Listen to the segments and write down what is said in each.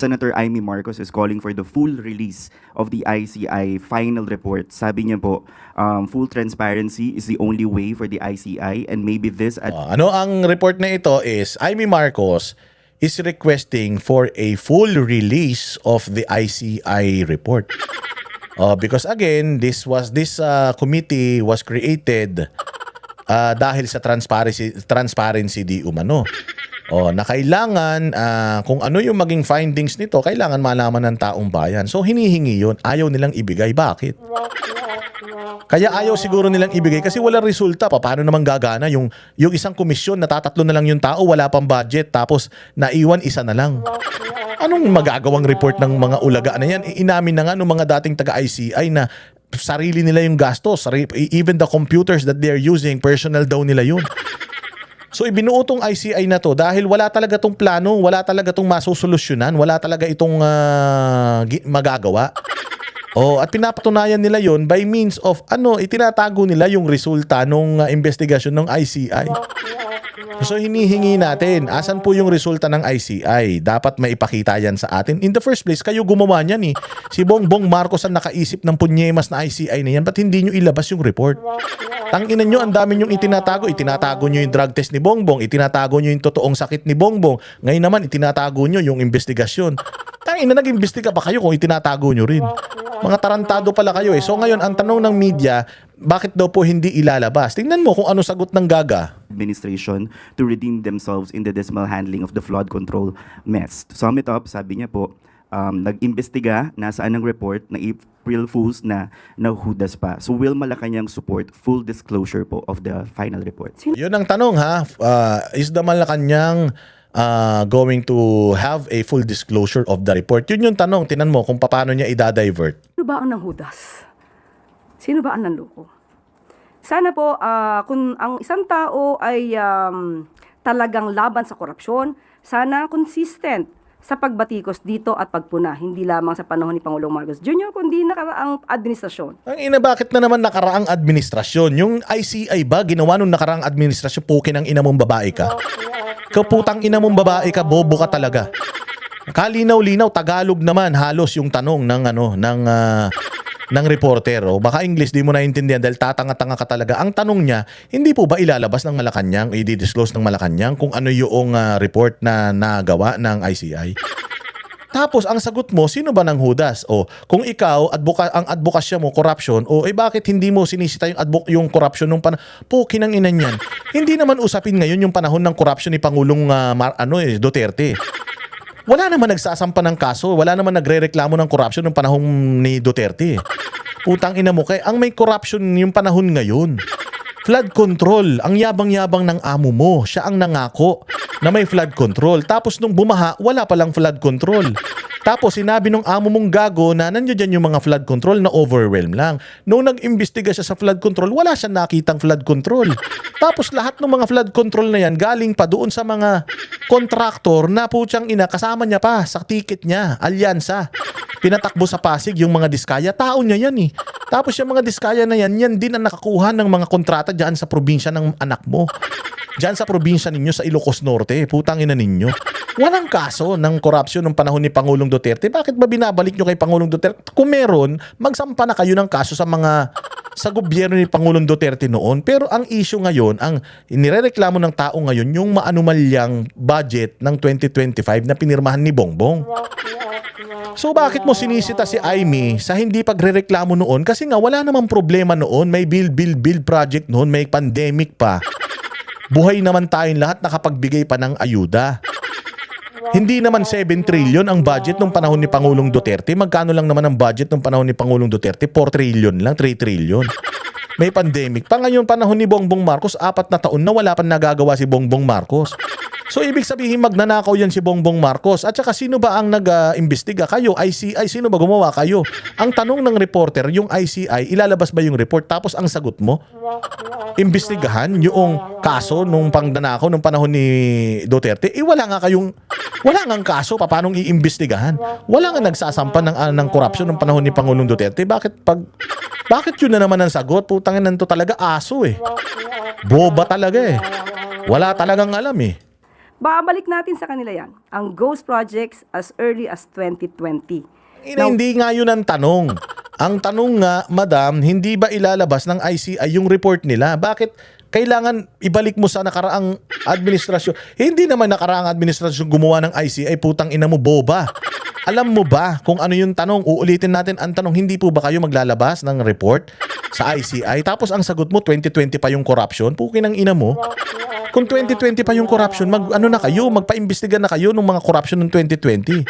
Senator Amy Marcos is calling for the full release of the ICI final report. Sabi niya po, full transparency is the only way for the ICI and maybe this... Ano ang report na ito is Amy Marcos is requesting for a full release of the ICI report. Because again, this committee was created dahil sa transparency di umano. Na kailangan kung ano yung maging findings nito, kailangan malaman ng taong bayan. So hinihingi yun. Ayaw nilang ibigay. Bakit? Kaya ayaw siguro nilang ibigay kasi walang resulta. Paano naman gagana yung isang komisyon, natatatlo na lang yung tao, wala pang budget, tapos naiwan isa na lang. Anong magagawang report ng mga ulaga na yan? Inamin na nga ng mga dating taga-ICI na sarili nila yung gastos. Even the computers that they are using, personal daw nila yun. So ibinuo tong ICI na to dahil wala talaga tong plano, wala talaga tong masusolusyonan, wala talaga itong magagawa. At pinapatunayan nila yon by means of itinatago nila yung resulta ng investigasyon ng ICI. So hinihingi natin, asan po yung resulta ng ICI? Dapat maipakita yan sa atin. In the first place, kayo gumawa niyan eh. Si Bongbong Marcos ang nakaisip ng punyemas na ICI na yan. Ba't hindi nyo ilabas yung report? Tanginan nyo, ang dami nyong itinatago. Itinatago nyo yung drug test ni Bongbong. Itinatago nyo yung totoong sakit ni Bongbong. Ngayon naman, itinatago nyo yung investigasyon. Tanginan, nag-imbestiga pa kayo kung itinatago nyo rin. Mga tarantado pala kayo eh. So ngayon, ang tanong ng media, bakit daw po hindi ilalabas? Tingnan mo kung ano sagot ng Gaga. Administration to redeem themselves in the dismal handling of the flood control mess. To sum it up, sabi niya po, nag-imbestiga, nasaan ang report na April Fools na nahudas pa. So will Malacanang support full disclosure po of the final report? Yun ang tanong ha. Is the Malacanang going to have a full disclosure of the report? Yun yung tanong. Tinan mo kung paano niya i-divert. Sino ba ang nanghudas? Sino ba ang nanloko? Sana po, kung ang isang tao ay talagang laban sa korupsyon, sana consistent sa pagbatikos dito at pagpuna, hindi lamang sa panahon ni Pangulong Marcos Jr., kundi nakaraang administrasyon. Ang ina, bakit na naman nakaraang administrasyon? Yung ICI ba, ginawa nung nakaraang administrasyon, pukin ang ina mong babae ka? Kaputang ina mong babae ka, bobo ka talaga. Kalinaw-linaw, Tagalog naman, halos yung tanong ng reporter. Baka English di mo naintindihan dahil tatanga-tanga ka talaga. Ang tanong niya, hindi po ba ilalabas ng Malacanang, i-disclose ng Malacanang kung ano yung report na nagawa ng ICI? Tapos ang sagot mo, sino ba ng hudas? Kung ikaw, ang advokasya mo, corruption, bakit hindi mo sinisita yung corruption nung pukin ang ina niyan? Hindi naman usapin ngayon yung panahon ng corruption ni Pangulong Duterte. Wala naman nagsasampa ng kaso, wala naman nagrereklamo ng corruption ng panahon ni Duterte. Putang ina mo, kaya ang may corruption yung panahon ngayon. Flood control, ang yabang-yabang ng amo mo, siya ang nangako na may flood control. Tapos nung bumaha, wala palang flood control. Tapos sinabi nung amo mong gago na nandiyo dyan yung mga flood control na overwhelm lang. Nung nag-imbestiga siya sa flood control, wala siyang nakitang flood control. Tapos lahat ng mga flood control na yan galing pa doon sa mga kontraktor na putyang ina, kasama niya pa sa ticket niya, alyansa. Pinatakbo sa Pasig yung mga diskaya, tao niya yan eh. Tapos yung mga diskaya na yan, yan din ang nakakuha ng mga kontrata dyan sa probinsya ng anak mo. Dyan sa probinsya ninyo sa Ilocos Norte, putang ina ninyo. Walang kaso ng korupsyon ng panahon ni Pangulong Duterte. Bakit ba binabalik nyo kay Pangulong Duterte? Kung meron, magsampa na kayo ng kaso sa gobyerno ni Pangulong Duterte noon. Pero ang issue ngayon, ang inirereklamo ng tao ngayon, yung maanumalyang budget ng 2025 na pinirmahan ni Bongbong. So bakit mo sinisita si Amy sa hindi pagrereklamo noon? Kasi nga wala namang problema noon. May build project noon, may pandemic pa. Buhay naman tayong lahat, nakapagbigay pa ng ayuda. Hindi naman 7 trillion ang budget nung panahon ni Pangulong Duterte. Magkano lang naman ang budget nung panahon ni Pangulong Duterte? 4 trillion lang, 3 trillion. May pandemic pa. Ngayon panahon ni Bongbong Marcos, 4 na taon na wala pa nagagawa si Bongbong Marcos. So ibig sabihin magnanakaw yan si Bongbong Marcos. At saka sino ba ang nag-imbestiga? Kayo, ICI, sino ba gumawa? Kayo. Ang tanong ng reporter, yung ICI, ilalabas ba yung report? Tapos ang sagot mo, imbestigahan yung kaso nung pangnanakaw nung panahon ni Duterte. Wala nga kaso, paano iimbestigahan? Wala nga nagsasampa ng korupsyon nung panahon ni Pangulong Duterte. Bakit yun na naman ang sagot? Putangin nanto talaga aso eh. Boba talaga eh. Wala talagang alam eh. babalik natin sa kanila yan. Ang ghost projects as early as 2020. Hindi nga yun ang tanong. Ang tanong nga, madam, hindi ba ilalabas ng ICI yung report nila? Bakit kailangan ibalik mo sa nakaraang administrasyon? Hindi naman nakaraang administrasyon gumawa ng ICI, putang ina mo, boba. Alam mo ba kung ano yung tanong? Uulitin natin ang tanong, hindi po ba kayo maglalabas ng report sa ICI? Tapos ang sagot mo, 2020 pa yung corruption? Pukin ang ina mo. Kung 2020 pa yung corruption, magpa-imbestiga na kayo ng mga corruption ng 2020.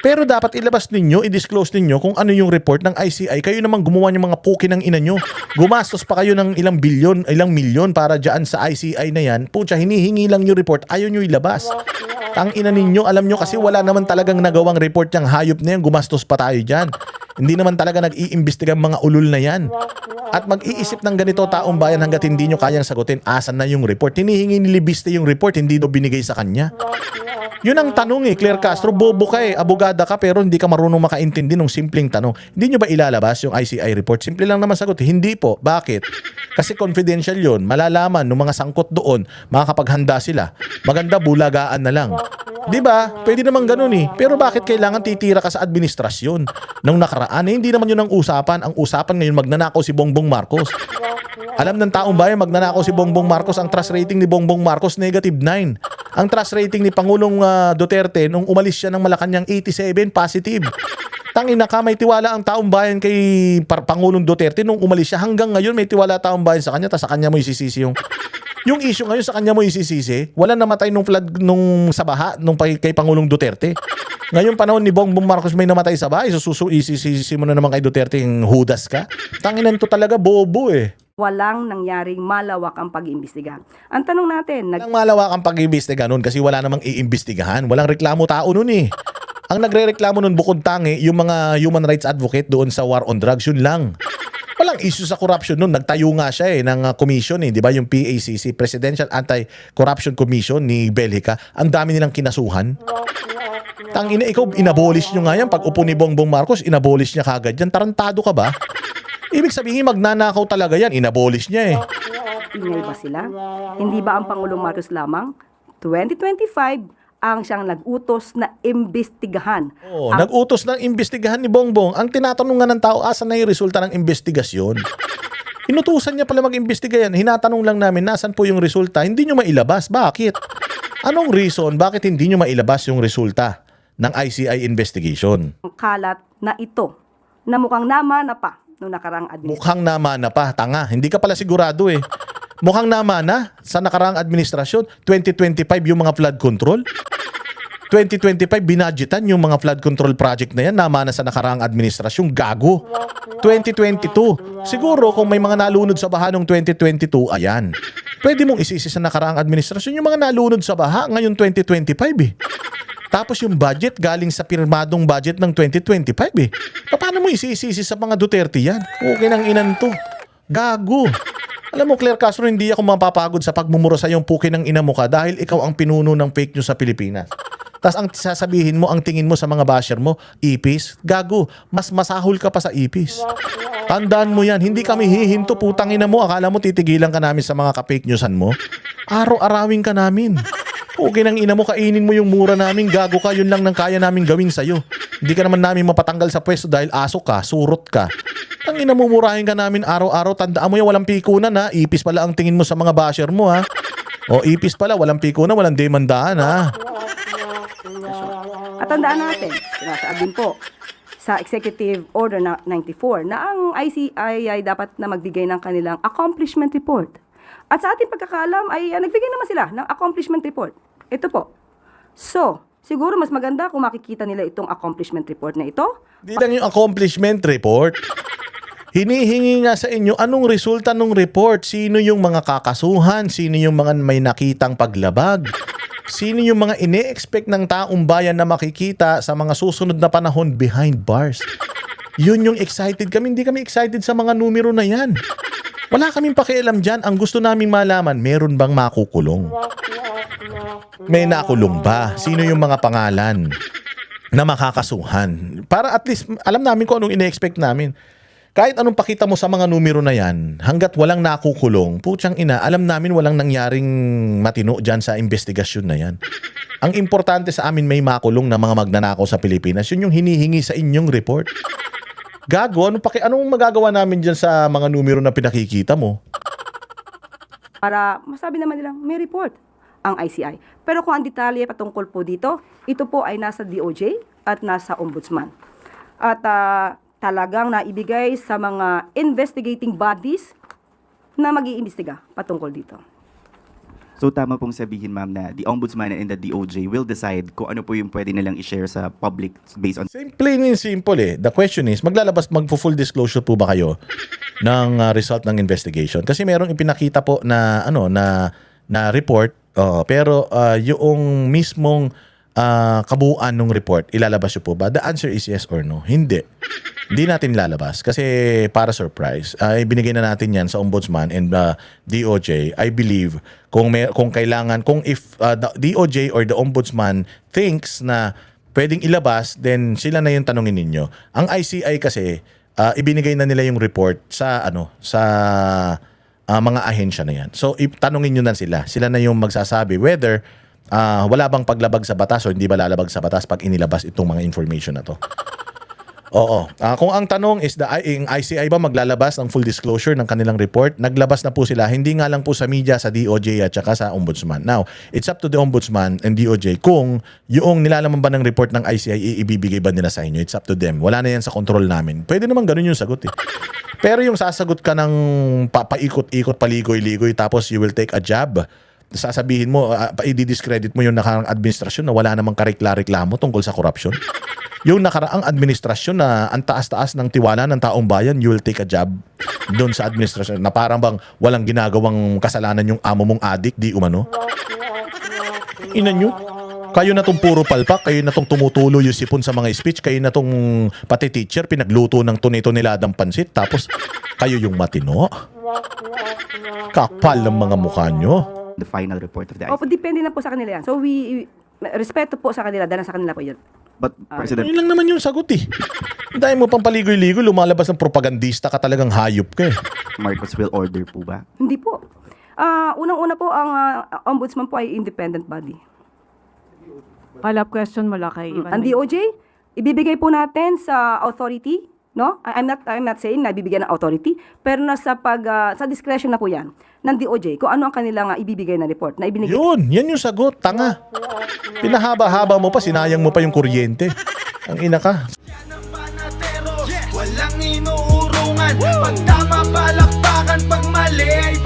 Pero dapat ilabas ninyo, i-disclose ninyo kung ano yung report ng ICI. Kayo naman gumawa ng mga puki ng ina nyo. Gumastos pa kayo ng ilang bilyon, ilang milyon para dyan sa ICI na yan. Pucha, hinihingi lang yung report, ayaw nyo ilabas. Tang ina ninyo, alam nyo kasi wala naman talagang nagawang report yung hayop na yan. Gumastos pa tayo dyan. Hindi naman talaga nag-iimbestiga mga ulul na yan. At mag-iisip ng ganito taong bayan hanggat hindi nyo kayang sagutin, asan na yung report. Hinihingi ni Libiste yung report, hindi do binigay sa kanya. Yun ang tanong Claire Castro, bobo ka abogada ka pero hindi ka marunong makaintindi ng simpleng tanong. Hindi nyo ba ilalabas yung ICI report? Simple lang naman sagot, hindi po. Bakit? Kasi confidential yun, malalaman ng mga sangkot doon, makakapaghanda sila. Maganda, bulagaan na lang. Diba? Pwede naman ganun Pero bakit kailangan titira ka sa administrasyon nung nakaraan? Hindi naman yun ang usapan. Ang usapan ngayon, magnanakaw si Bongbong Marcos. Alam ng taong bayan, magnanakaw si Bongbong Marcos. Ang trust rating ni Bongbong Marcos, -9. Ang trust rating ni Pangulong Duterte nung umalis siya ng Malacanang, 87, positive. Tangina ka, may tiwala ang taong bayan kay Pangulong Duterte nung umalis siya. Hanggang ngayon may tiwala taong bayan sa kanya, tapos sa kanya mo isisisi yung issue ngayon, sa kanya mo isisisi. Wala namatay nung flood nung sa baha nung kay Pangulong Duterte. Ngayon panahon ni Bongbong Marcos may namatay sa bahay, isisisi mo na naman kay Duterte yung hudas ka. Tanginan to talaga, bobo Walang nangyaring malawak ang pag-iimbestiga. Ang tanong natin, Walang malawak ang pag-iimbestiga nun kasi wala namang iimbestigahan. Walang reklamo tao nun Ang nagre-reklamo nun bukod tangi, yung mga human rights advocate doon sa war on drugs, yun lang. Walang issue sa corruption nun. Nagtayo nga siya ng commission di ba? Yung PACC, Presidential Anti-Corruption Commission ni Belhica. Ang dami nilang kinasuhan. Tangina, ikaw, inabolish nyo nga yan. Pag upo ni Bongbong Marcos, inabolish niya kagad yan. Tarantado ka ba? Ibig sabihin, magnanakaw talaga yan. Inabolish niya ingay ba sila? Hindi ba ang Pangulong Marcos lamang? 2025 ang siyang nag-utos na imbestigahan. Nag-utos ng imbestigahan ni Bongbong. Ang tinatanong nga ng tao, asan na yung resulta ng investigasyon? Inutusan niya pala mag-imbestiga yan. Hinatanong lang namin, nasan po yung resulta? Hindi nyo mailabas. Bakit? Anong reason? Bakit hindi nyo mailabas yung resulta ng ICI investigation? Ang kalat na ito, na mukhang namana pa noong nakaraang administrasyon. Mukhang namana pa. Tanga. Hindi ka pala sigurado Mukhang namana sa nakaraang administrasyon. 2025 yung mga flood control. 2025 binadgetan yung mga flood control project na yan. Namana sa nakaraang administrasyon. Gago. 2022. Siguro kung may mga nalunod sa baha noong 2022, ayan. Pwede mong isisi sa nakaraang administrasyon yung mga nalunod sa baha ngayon 2025 Tapos yung budget galing sa pirmadong budget ng 2025 Paano mo isisisi sa mga Duterte yan? Okay nang inan to. Gago. Alam mo, Claire Castro, hindi ako mapapagod sa pagmumura sa yung puki ng ina mo ka dahil ikaw ang pinuno ng fake news sa Pilipinas. Tapos ang sasabihin mo, ang tingin mo sa mga basher mo, ipis. Gago, mas masahol ka pa sa ipis. Tandaan mo yan, hindi kami hihinto, putang ina mo. Akala mo titigilan ka namin sa mga ka-fake newsan mo? Araw-arawin ka namin. Okay nang ina mo, kainin mo yung mura namin. Gago ka, yun lang nang kaya namin gawin sa'yo. Hindi ka naman namin mapatanggal sa pwesto dahil aso ka, surot ka. Ang ina mo, murahin ka namin araw-araw. Tandaan mo yan, walang pikunan Ipis pala ang tingin mo sa mga basher mo O ipis pala, walang pikunan, walang demandaan At tandaan natin, sinasabi po sa Executive Order na 94 na ang ICI ay dapat na magbigay ng kanilang accomplishment report. At sa ating pagkakaalam ay nagbigay naman sila ng accomplishment report. Ito po. So, siguro mas maganda kung makikita nila itong accomplishment report na ito. Di lang yung accomplishment report. Hinihingi nga sa inyo anong resulta ng report. Sino yung mga kakasuhan? Sino yung mga may nakitang paglabag? Sino yung mga ine-expect ng taong bayan na makikita sa mga susunod na panahon behind bars? Yun yung excited kami. Hindi kami excited sa mga numero na yan. Wala kaming pakialam dyan. Ang gusto naming malaman, meron bang makukulong? May nakulong ba? Sino yung mga pangalan na makakasuhan? Para at least alam namin kung anong ine-expect namin. Kahit anong pakita mo sa mga numero na yan, hanggat walang nakukulong, putyang ina, alam namin walang nangyaring matino dyan sa investigasyon na yan. Ang importante sa amin may makulong na mga magnanakaw sa Pilipinas, yun yung hinihingi sa inyong report. Gago, anong magagawa namin dyan sa mga numero na pinakikita mo? Para masabi naman nilang may report ang ICI. Pero kung ang detalye patungkol po dito, ito po ay nasa DOJ at nasa Ombudsman. At talagang naibigay sa mga investigating bodies na mag-iimbestiga patungkol dito. So tama pong sabihin, ma'am, na the Ombudsman and the DOJ will decide kung ano po yung pwede nilang i-share sa public based on... Plain and simple eh. The question is, magpo-full disclosure po ba kayo ng result ng investigation? Kasi merong ipinakita po na report, pero yung mismong kabuuan ng report, ilalabas nyo po ba? The answer is yes or no. Hindi. Hindi natin lalabas kasi para surprise. Ibinigay na natin yan sa Ombudsman and DOJ. I believe kung if the DOJ or the Ombudsman thinks na pwedeng ilabas, then sila na yung tanungin ninyo. Ang ICI kasi ibinigay na nila yung report sa mga ahensya na yan. So tanungin nyo na sila. Sila na yung magsasabi whether wala bang paglabag sa batas o hindi ba lalabag sa batas pag inilabas itong mga information na to. Oo. Kung ang tanong is yung ICI ba maglalabas ng full disclosure ng kanilang report, naglabas na po sila, hindi nga lang po sa media, sa DOJ at saka sa Ombudsman. Now, it's up to the Ombudsman and DOJ kung yung nilalaman ba ng report ng ICI ibibigay ba nila sa inyo. It's up to them. Wala na yan sa control namin. Pwede naman ganun yung sagot eh. Pero yung sasagot ka ng paikot-ikot, paligoy-ligoy, tapos you will take a jab, sasabihin mo, i-discredit mo yung nakaraang administrasyon na wala namang karikla-reklamo tungkol sa korupsyon. Yung nakaraang administrasyon na ang taas-taas ng tiwala ng taong bayan, you will take a jab doon sa administrasyon na parang bang walang ginagawang kasalanan yung amo mong adik, di umano. Ina nyo, kayo na tong puro palpak, kayo na tong tumutulo yung sipon sa mga speech, kayo na tong pati teacher, pinagluto ng tuni-tuniladang pansit, tapos kayo yung matino. Kapal ng mga mukha nyo. The final report of the ICI. Opo, depende na po sa kanila yan. So respeto po sa kanila, dahil sa kanila po yun. But, President, Yun lang naman yung sagot eh. Dahil mo pang paligoy-ligoy, lumalabas ng propagandista ka, talagang hayop ka eh. Marcos will order po ba? Hindi po. Unang-una po, ang Ombudsman po ay independent body. Follow-up question mula kay Ivan. Ang DOJ, ibibigay po natin sa authority, no? I'm not saying na ibibigay ng authority, pero nasa sa discretion na po 'yan ng DOJ kung ano ang kanilang ibibigay na report na ibinigay. Yan yung sagot, tanga. Pinahaba-haba mo pa, sinayang mo pa yung kuryente. Ang ina ka. Walang inuurungan. Pag tama palakpakan, pag mali ay